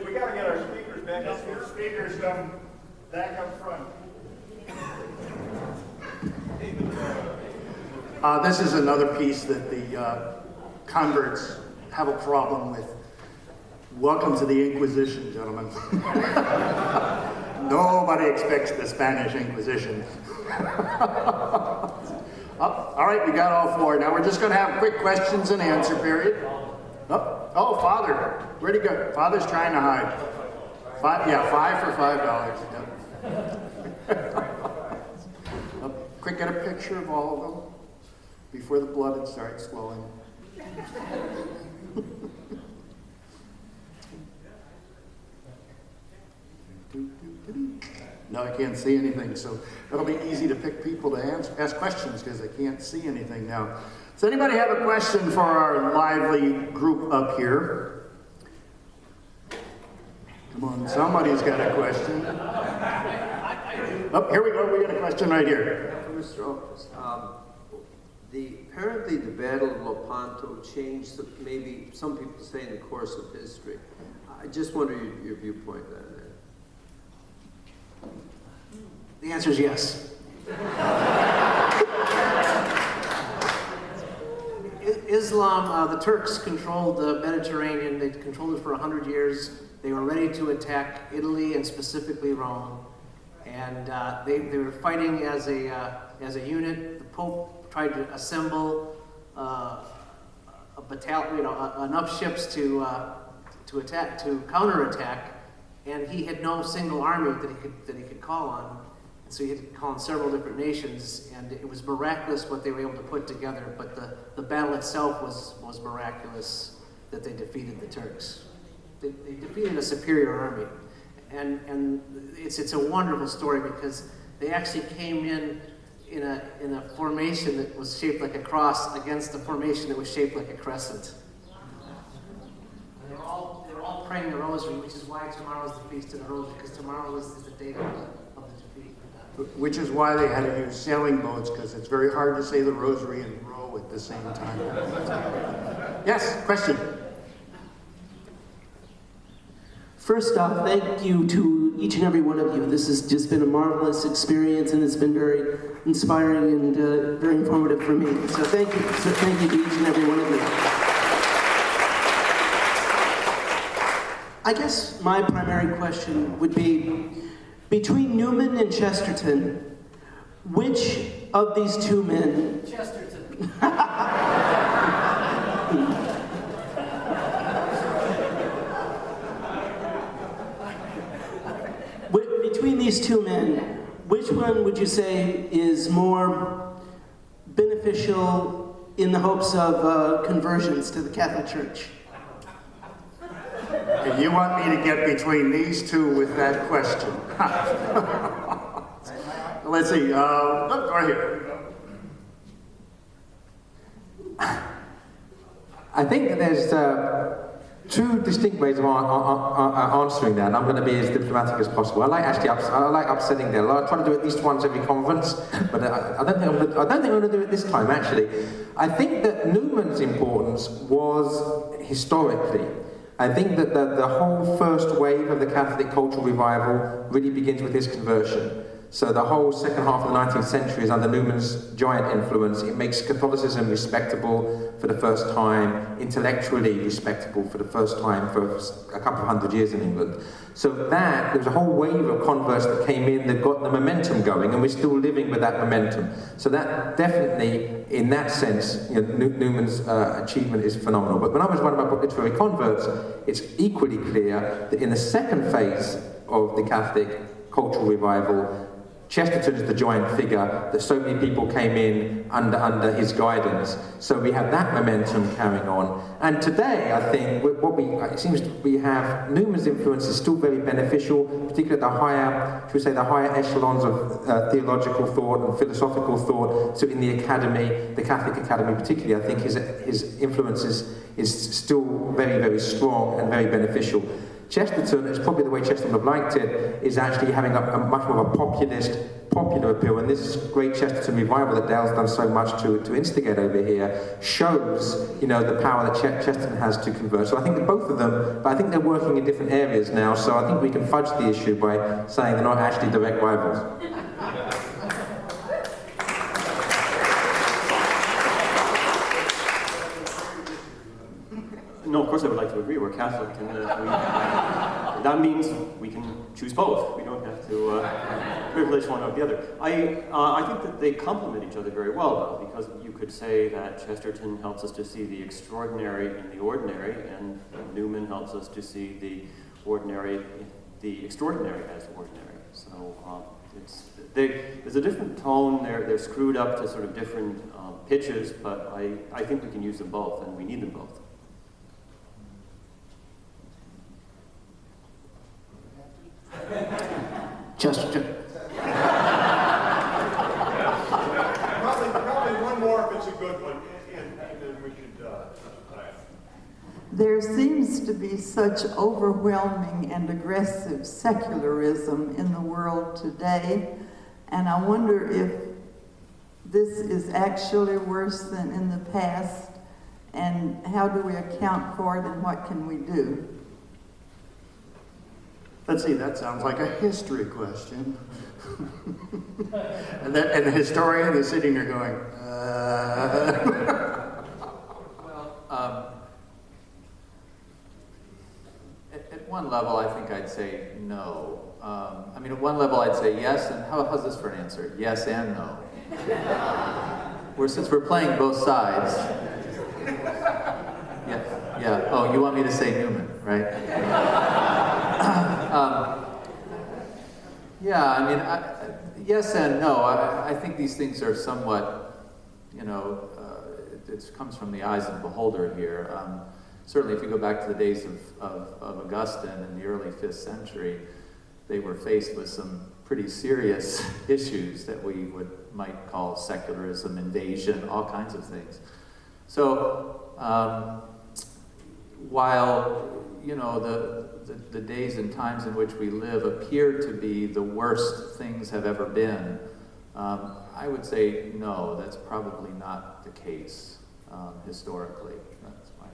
We got to get our speakers back up here. Speakers come back up front. This is another piece that the converts have a problem with. Welcome to the Inquisition, gentlemen. Nobody expects the Spanish Inquisition. All right, we got all four. Now we're just going to have quick questions and answer period. Oh, Father. Where'd he go? Father's trying to hide. Five for $5. Yep. Quick, get a picture of all of them before the blood starts flowing. No, I can't see anything, so it'll be easy to pick people to ask questions because I can't see anything now. Does anybody have a question for our lively group up here? Come on, somebody's got a question. Oh, here we go. We got a question right here. Mr. Oakes, apparently the Battle of Lepanto changed, maybe some people say in the course of history. I just wonder your viewpoint on that. The answer is yes. Islam, the Turks controlled the Mediterranean. They controlled it for 100 years. They were ready to attack Italy and specifically Rome. And they were fighting as a unit. The Pope tried to assemble a battalion, enough ships to counterattack, and he had no single army that he could call on. And so he had to call on several different nations, and it was miraculous what they were able to put together. But the battle itself was miraculous that they defeated the Turks. They defeated a superior army. And it's a wonderful story because they actually came in a formation that was shaped like a cross against a formation that was shaped like a crescent. And they're all praying the rosary, which is why tomorrow is the Feast of the Rosary, because tomorrow is the date of the defeat. Which is why they had to use sailing boats, because it's very hard to say the rosary and row at the same time. Yes, question? First off, thank you to each and every one of you. This has just been a marvelous experience, and it's been very inspiring and very informative for me. So thank you. So thank you to each and every one of you. I guess my primary question would be, between Newman and Chesterton, which of these two men... Chesterton. Between these two men, which one would you say is more beneficial in the hopes of conversions to the Catholic Church? And you want me to get between these two with that question? Let's see. Right here. I think that there's two distinct ways of answering that, and I'm going to be as diplomatic as possible. I like upsetting them. I try to do it at least once every conference, but I don't think I'm going to do it this time. Actually, I think that Newman's importance was historically. I think that the whole first wave of the Catholic cultural revival really begins with his conversion. So the whole second half of the 19th century is under Newman's giant influence. It makes Catholicism respectable for the first time, intellectually respectable for the first time for a couple of hundred years in England. So there was a whole wave of converts that came in that got the momentum going, and we're still living with that momentum. So that definitely, in that sense, Newman's achievement is phenomenal. But when I was one of my literary converts, it's equally clear that in the second phase of the Catholic cultural revival, Chesterton is the giant figure that so many people came in under his guidance. So we have that momentum carrying on. And today, I think, it seems we have Newman's influence is still very beneficial, particularly at the higher echelons of theological thought and philosophical thought. So in the academy, the Catholic Academy particularly, I think his influence is still very, very strong and very beneficial. Chesterton, it's probably the way Chesterton would have liked it, is actually having a much more of a populist, popular appeal. And this great Chesterton revival that Dale's done so much to instigate over here shows, you know, the power that Chesterton has to convert. So I think that both of them, but I think they're working in different areas now, so I think we can fudge the issue by saying they're not actually direct rivals. No, of course I would like to agree. We're Catholic, and that means we can choose both. We don't have to privilege one over the other. I think that they complement each other very well, though, because you could say that Chesterton helps us to see the extraordinary in the ordinary, and Newman helps us to see the extraordinary as ordinary. So there's a different tone. They're screwed up to sort of different pitches, but I think we can use them both, and we need them both. Chesterton. Probably one more if it's a good one, and then we should There seems to be such overwhelming and aggressive secularism in the world today, and I wonder if this is actually worse than in the past, and how do we account for it, and what can we do? Let's see, that sounds like a history question. and the historian is sitting here going, At one level, I think I'd say no. I mean, at one level, I'd say yes, and how's this for an answer? Yes and no. Since we're playing both sides. Yeah. Oh, you want me to say Newman, right? Yeah, I mean, yes and no. I think these things are somewhat, you know, it comes from the eyes of the beholder here. Certainly, if you go back to the days of Augustine in the early 5th century, they were faced with some pretty serious issues that we might call secularism, invasion, all kinds of things. So, while, you know, the days and times in which we live appear to be the worst things have ever been, I would say no, that's probably not the case historically. That's my...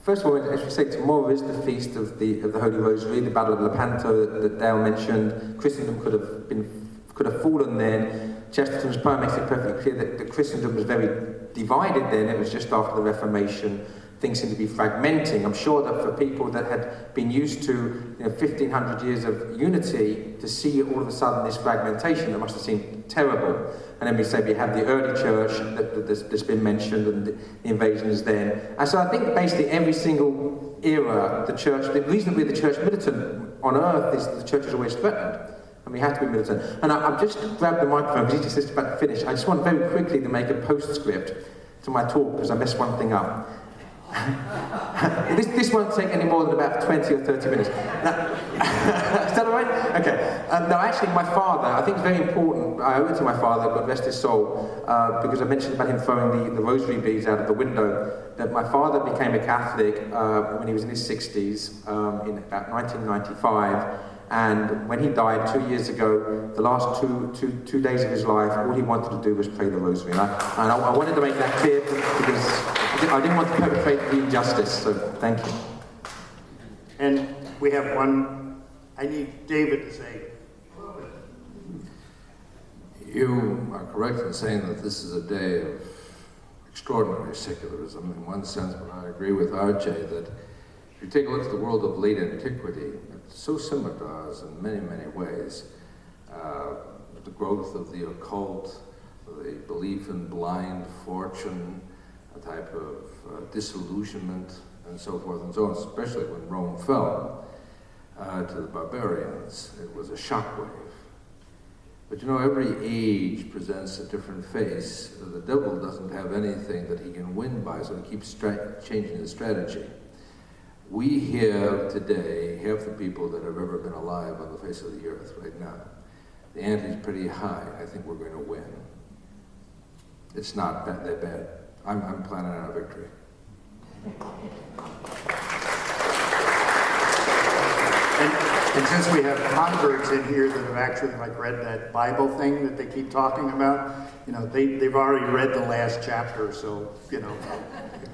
First of all, as you say, tomorrow is the feast of the Holy Rosary, the Battle of Lepanto that Dale mentioned. Christendom could have fallen then. Chesterton's poem makes it perfectly clear that Christendom was very divided then. It was just after the Reformation. Things seem to be fragmenting. I'm sure that for people that had been used to 1,500 years of unity, to see all of a sudden this fragmentation, that must have seemed terrible. And then we have the early church that's been mentioned, and the invasions then. And so I think basically every single era, the reason that we're the church militant on earth is that the church is always threatened. And we have to be militant. And I've just grabbed the microphone because he's just about to finish. I just want very quickly to make a postscript to my talk because I messed one thing up. This won't take any more than about 20 or 30 minutes. Now, is that all right? Okay. No, actually, my father, I think it's very important, I owe it to my father, God rest his soul, because I mentioned about him throwing the rosary beads out of the window, that my father became a Catholic when he was in his 60s, in about 1995. And when he died 2 years ago, the last two days of his life, all he wanted to do was pray the rosary. And I wanted to make that clear because I didn't want to perpetrate the injustice, so thank you. and we have one, I need David to say. You are correct in saying that this is a day of extraordinary secularism in one sense, but I agree with RJ that if you take a look at the world of late antiquity, it's so similar to ours in many, many ways. The growth of the occult, the belief in blind fortune, a type of disillusionment, and so forth and so on, especially when Rome fell to the barbarians. It was a shockwave. But you know, every age presents a different face. The devil doesn't have anything that he can win by, so he keeps changing his strategy. We have today half the people that have ever been alive on the face of the earth right now. The ante's pretty high. I think we're going to win. It's not that bad. I'm planning on a victory. And since we have converts in here that have actually like read that Bible thing that they keep talking about, you know, they've already read the last chapter, so, you know,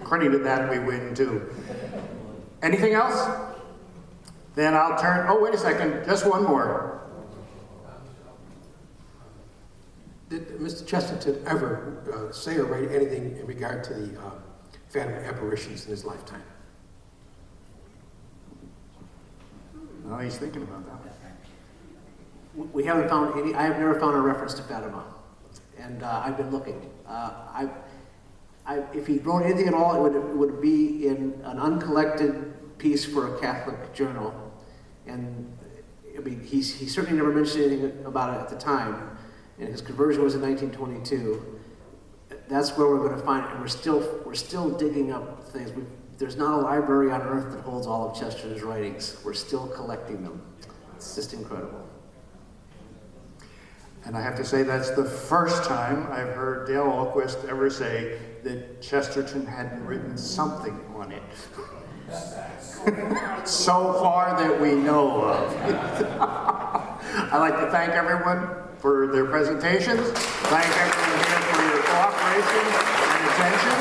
according to that, we win too. Anything else? Then I'll turn, oh, wait a second, just one more. Did Mr. Chesterton ever say or write anything in regard to the phantom apparitions in his lifetime? No, he's thinking about that. We haven't found any, I have never found a reference to Fatima, and I've been looking. If he wrote anything at all, it would be in an uncollected piece for a Catholic journal. And I mean, he certainly never mentioned anything about it at the time, and his conversion was in 1922. That's where we're going to find it, and we're still digging up things. There's not a library on earth that holds all of Chesterton's writings. We're still collecting them. It's just incredible. And I have to say that's the first time I've heard Dale Ahlquist ever say that Chesterton hadn't written something on it. So far that we know of. I'd like to thank everyone for their presentations. Thank everyone here for your cooperation and attention.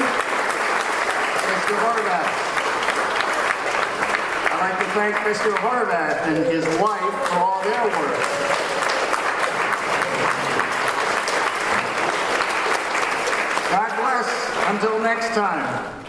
Mr. Horvath. I'd like to thank Mr. Horvath and his wife for all their work. God bless. Until next time.